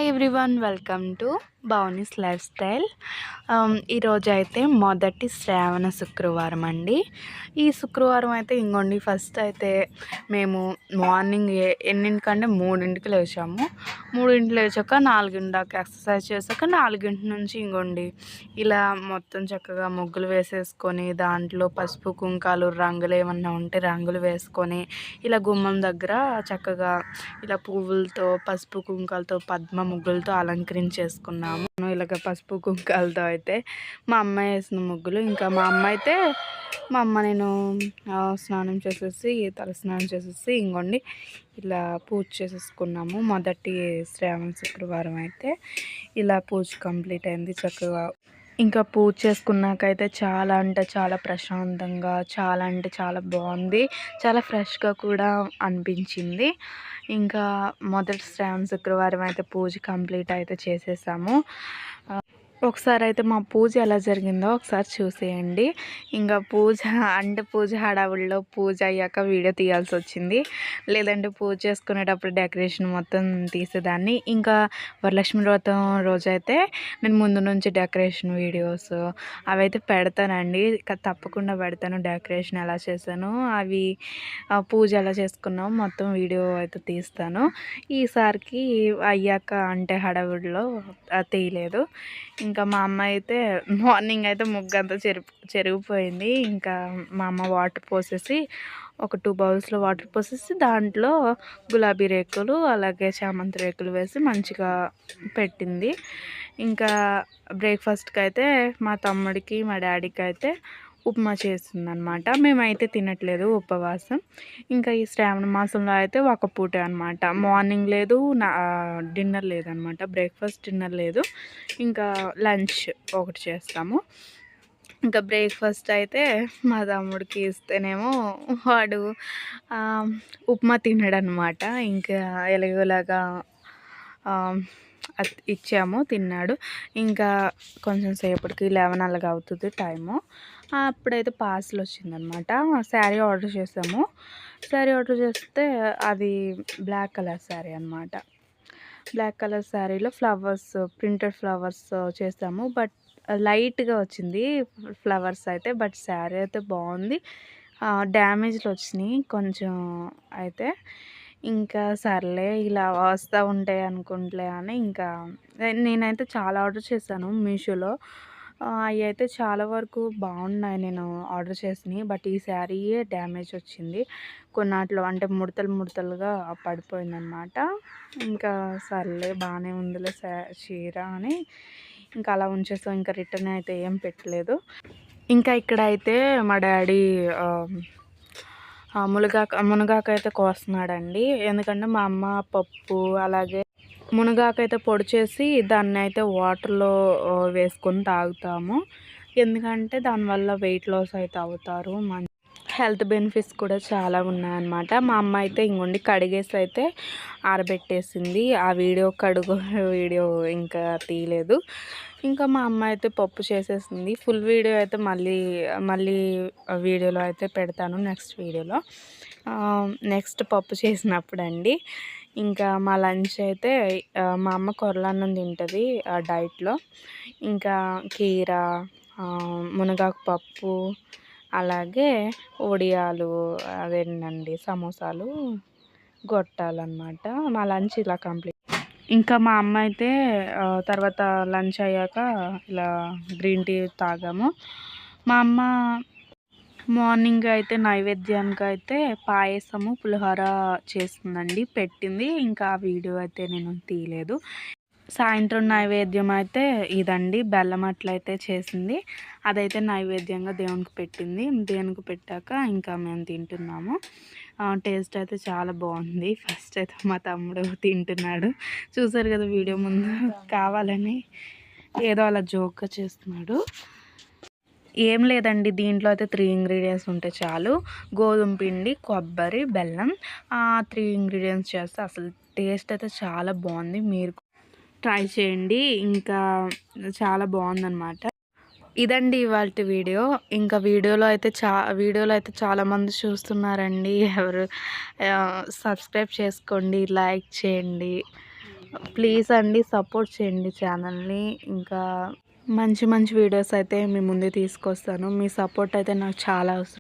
Hi everyone, welcome to Bhavani's lifestyle. ఈరోజు అయితే మొదటి శ్రావణ శుక్రవారం అండి. ఈ శుక్రవారం అయితే ఇంకోండి, ఫస్ట్ అయితే మేము మార్నింగ్ ఎన్నింటికంటే 3ంటికి లేచాము. 3ంటికి లేచాక 4 దాకా ఎక్సర్సైజ్ చేశాక 4 నుంచి ఇంకోండి ఇలా మొత్తం చక్కగా ముగ్గులు వేసేసుకొని దాంట్లో పసుపు కుంకాలు రంగులు ఏమన్నా ఉంటే రంగులు వేసుకొని ఇలా గుమ్మం దగ్గర చక్కగా ఇలా పువ్వులతో పసుపు కుంకాలతో పద్మ ముగ్గులతో అలంకరించేసుకున్నాము. ఇలాగ పసుపు కుంకాలతో అయితే మా అమ్మ వేసిన ముగ్గులు. ఇంకా మా అమ్మ నేను స్నానం చేసేసి తలస్నానం చేసేసి ఇంకోండి ఇలా పూజ చేసేసుకున్నాము. మొదటి శ్రావణ శుక్రవారం అయితే ఇలా పూజ కంప్లీట్ అయింది చక్కగా. ఇంకా పూజ చేసుకున్నాకైతే చాలా అంటే చాలా ప్రశాంతంగా, చాలా అంటే చాలా బాగుంది, చాలా ఫ్రెష్గా కూడా అనిపించింది. ఇంకా మొదటి శ్రావణ శుక్రవారం అయితే పూజ కంప్లీట్ అయితే చేసేసాము. ఒకసారి అయితే మా పూజ ఎలా జరిగిందో ఒకసారి చూసేయండి. ఇంకా పూజ హడావుడిలో పూజ అయ్యాక వీడియో తీయాల్సి వచ్చింది, లేదంటే పూజ చేసుకునేటప్పుడు డెకరేషన్ మొత్తం తీసేదాన్ని. ఇంకా వరలక్ష్మి వ్రతం రోజైతే నేను ముందు నుంచి డెకరేషన్ వీడియోస్ అవైతే పెడతానండి, తప్పకుండా పెడతాను. డెకరేషన్ ఎలా చేశాను, అవి పూజ ఎలా చేసుకున్నాము మొత్తం వీడియో అయితే తీస్తాను. ఈసారికి అయ్యాక అంటే హడావుడిలో తీయలేదు. ఇంకా మా అమ్మ అయితే మార్నింగ్ అయితే ముగ్గు అంతా చెరిగిపోయింది. ఇంకా మా అమ్మ వాటర్ పోసేసి ఒక 2 బౌల్స్లో వాటర్ పోసేసి దాంట్లో గులాబీ రేకులు అలాగే చామంతి రేకులు వేసి మంచిగా పెట్టింది. ఇంకా బ్రేక్ఫాస్ట్కి అయితే మా తమ్ముడికి మా డాడీకి అయితే ఉప్మా చేస్తుందనమాట. మేమైతే తినట్లేదు, ఉపవాసం. ఇంకా ఈ శ్రావణ మాసంలో అయితే ఒక పూట అనమాట, మార్నింగ్ లేదు, డిన్నర్ లేదనమాట. బ్రేక్ఫాస్ట్ డిన్నర్ లేదు, ఇంకా లంచ్ ఒకటి చేస్తాము. ఇంకా బ్రేక్ఫాస్ట్ అయితే మా తమ్ముడికి ఇస్తేనేమో వాడు ఉప్మా తిన్నాడనమాట. ఇంకా ఎలాగోలాగా ఇచ్చాము, తిన్నాడు. ఇంకా కొంచెం సేపటికి 11 అలాగా అవుతుంది టైము. అప్పుడైతే పార్సల్ వచ్చిందనమాట. శారీ ఆర్డర్ చేసాము. శారీ ఆర్డర్ చేస్తే అది బ్లాక్ కలర్ శారీ అనమాట. బ్లాక్ కలర్ శారీలో ఫ్లవర్స్, ప్రింటెడ్ ఫ్లవర్స్ చేసాము. బట్ లైట్గా వచ్చింది ఫ్లవర్స్ అయితే, బట్ శారీ అయితే బాగుంది. డ్యామేజ్లు వచ్చినాయి కొంచెం అయితే. ఇంకా సర్లే ఇలా వస్తూ ఉంటాయి అనుకుంటలే అని ఇంకా నేనైతే చాలా ఆర్డర్ చేశాను మీషోలో. అవి అయితే చాలా వరకు బాగున్నాయి నేను ఆర్డర్ చేసినవి. బట్ ఈ శారీయే డ్యామేజ్ వచ్చింది కొన్నాట్లో, అంటే ముడతలుగా పడిపోయిందనమాట. ఇంకా సర్లే బాగానే ఉందిలే చీర అని ఇంకా అలా ఉంచేస్తాం. ఇంకా రిటర్న్ అయితే ఏం పెట్టలేదు. ఇంకా ఇక్కడైతే మా డాడీ మునగాకు అయితే కోస్తున్నాడండి. ఎందుకంటే మా అమ్మ పప్పు అలాగే మునగాకు అయితే పొడి చేసి దాన్ని అయితే వాటర్లో వేసుకొని తాగుతాము. ఎందుకంటే దానివల్ల వెయిట్ లాస్ అయితే అవుతారు, హెల్త్ బెనిఫిట్స్ కూడా చాలా ఉన్నాయన్నమాట. మా అమ్మ అయితే ఇంకొండి కడిగేసి అయితే ఆరబెట్టేసింది. ఆ వీడియో ఇంకా తీయలేదు. ఇంకా మా అమ్మ అయితే పప్పు చేసేసింది. ఫుల్ వీడియో అయితే మళ్ళీ వీడియోలో అయితే పెడతాను, నెక్స్ట్ వీడియోలో. నెక్స్ట్ పప్పు చేసినప్పుడు అండి. ఇంకా మా లంచ్ అయితే మా అమ్మ కొరలన్నం తింటుంది డైట్లో. ఇంకా కీర, మునగాకు పప్పు అలాగే వడియాలు, అదేంటండి సమోసాలు, గొట్టాలు అన్నమాట. మా లంచ్ ఇలా కంప్లీట్. ఇంకా మా అమ్మ అయితే తర్వాత లంచ్ అయ్యాక ఇలా గ్రీన్ టీ తాగాము. మా అమ్మ మార్నింగ్ అయితే నైవేద్యానికి అయితే పాయసము పులిహోర చేస్తుందండి, పెట్టింది. ఇంకా ఆ వీడియో అయితే నేను తీయలేదు. సాయంత్రం నైవేద్యం అయితే ఇదండి, బెల్లం అట్లయితే చేసింది. అదైతే నైవేద్యంగా దేవునికి పెట్టింది. దేవునికి పెట్టాక ఇంకా మేము తింటున్నాము. టేస్ట్ అయితే చాలా బాగుంది. ఫస్ట్ అయితే మా తమ్ముడు తింటున్నాడు, చూసారు కదా వీడియో ముందు, కావాలని ఏదో అలా జోక్గా చేస్తున్నాడు. ఏం లేదండి, దీంట్లో అయితే 3 ఇంగ్రీడియంట్స్ ఉంటే చాలు. గోధుమ పిండి, కొబ్బరి, బెల్లం, 3 ఇంగ్రీడియంట్స్ చేస్తే అసలు టేస్ట్ అయితే చాలా బాగుంది. మీరు ట్రై చేయండి, ఇంకా చాలా బాగుందన్నమాట. ఇదండి ఇవాల్టి వీడియో. ఇంకా వీడియోలో అయితే చాలామంది చూస్తున్నారండి. ఎవరు సబ్స్క్రైబ్ చేసుకోండి, లైక్ చేయండి. ప్లీజ్ అండి సపోర్ట్ చేయండి ఛానల్ని. ఇంకా మంచి మంచి వీడియోస్ అయితే మీ ముందు తీసుకొస్తాను. మీ సపోర్ట్ అయితే నాకు చాలా అవసరం.